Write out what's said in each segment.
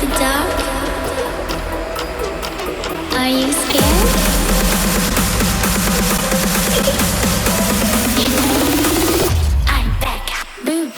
the dark? Are you scared? I'm back. Boom.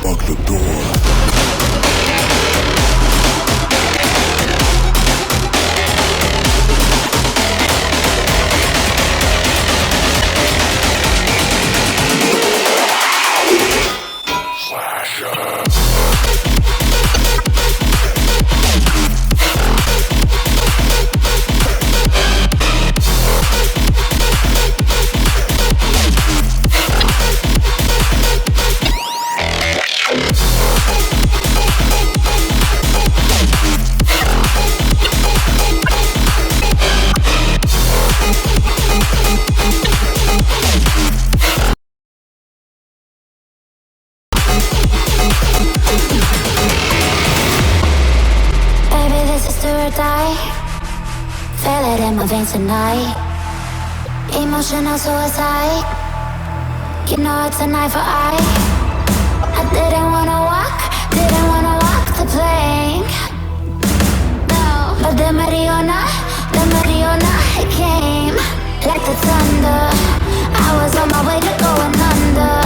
Lock the door. Feel it in my veins tonight. Emotional suicide. You know it's an eye for eye. I didn't wanna walk the plank. No, but the Mariona, it came like the thunder. I was on my way to going under.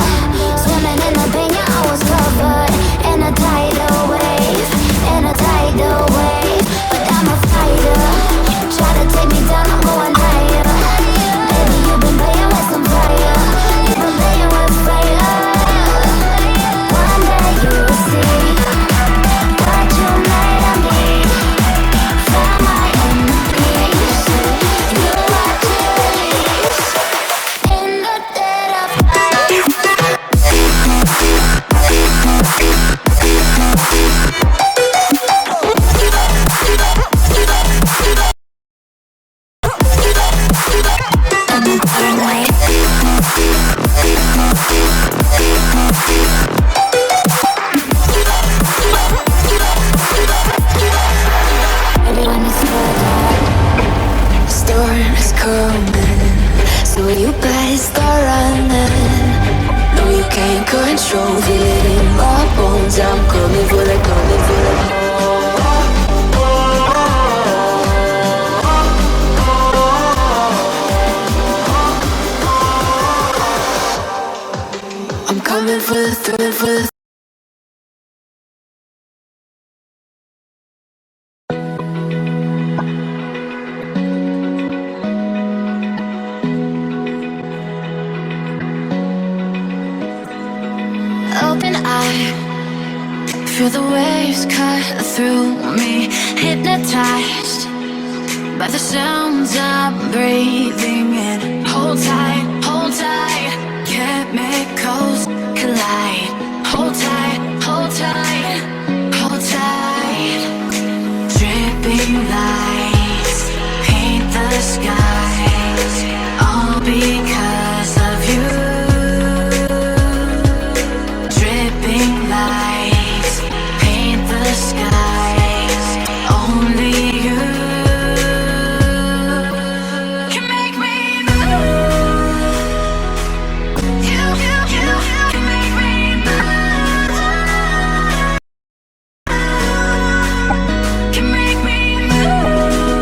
Swimming in the pain, yeah, I was covered in a tidal wave, But I'm a fighter. Try to take me down, I'm going higher. Baby, you've been playing with some fire. You've been playing with fire. One day you'll see what you made of me. Found my enemies. You are to release in the dead of night. Storm is coming, so you better start running. No, you can't control, feel it in my bones. I'm coming for the I'm coming for the Open eye, feel the waves cut through me. Hypnotized by the sounds I'm breathing in. Hold tight, chemicals collide. Hold tight, dripping lights paint the skies, all because of you. Dripping lights paint the skies, only you can make me move. You can make me move. Can make me move.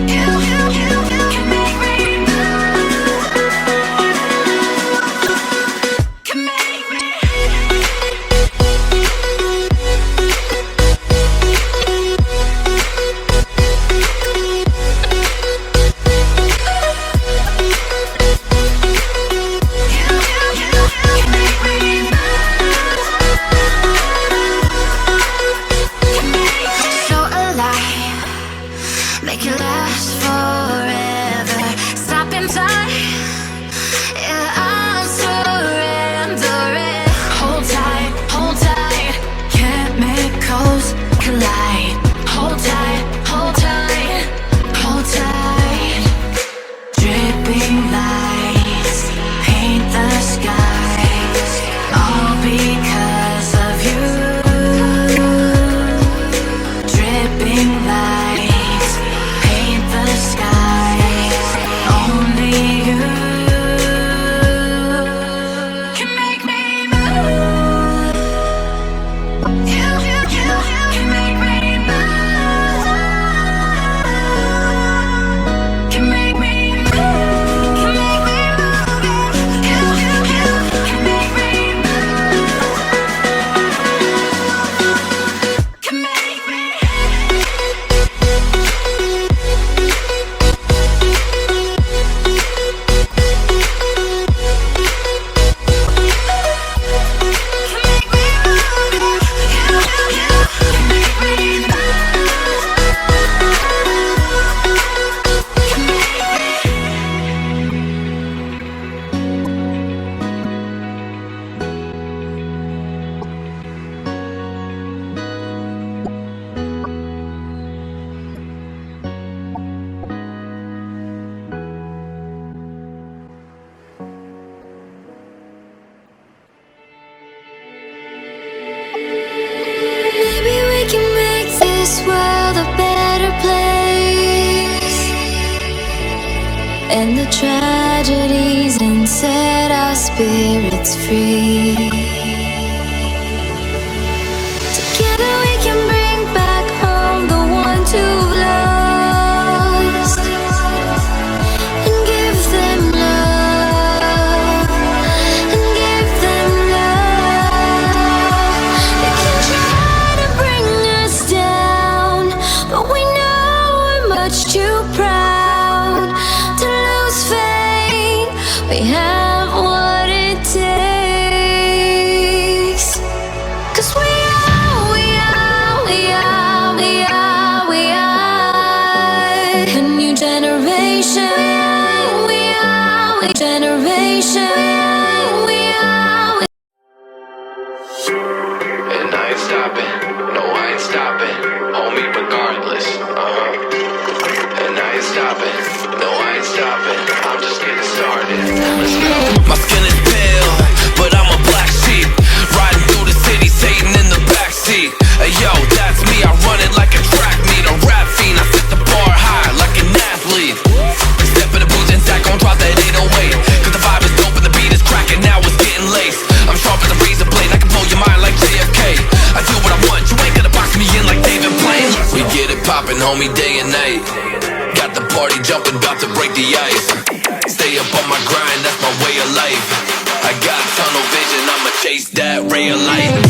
You can make me move. in the tragedies and set our spirits free. Together we can bring back home the ones who lost and give them love, and give them love. They can try to bring us down, but we know we're much too proud to lose faith. We have what it takes, 'cause we are a new generation. We are a generation. We are. And I ain't stopping, no I ain't stopping, homie regardless, And I ain't stopping, no I ain't stopping, I'm just getting started, let's go. My skin is pale, but I'm a black sheep, riding through the city, Satan in the backseat. Hey yo, that's me, I run it like a track meet, a rap fiend, I set the bar high like an athlete. Step in the booth and Zach gon' drop that 808, 'cause the vibe is dope and the beat is cracking, now it's getting laced. I'm sharp as a razor blade, I can blow your mind like JFK. I do what I want, you ain't gonna box me in like David Blaine. We get it poppin', homie, day and night. Got the party jumping, about to break the ice. Stay up on my grind, that's my way of life. I got tunnel vision, I'ma chase that ray of light.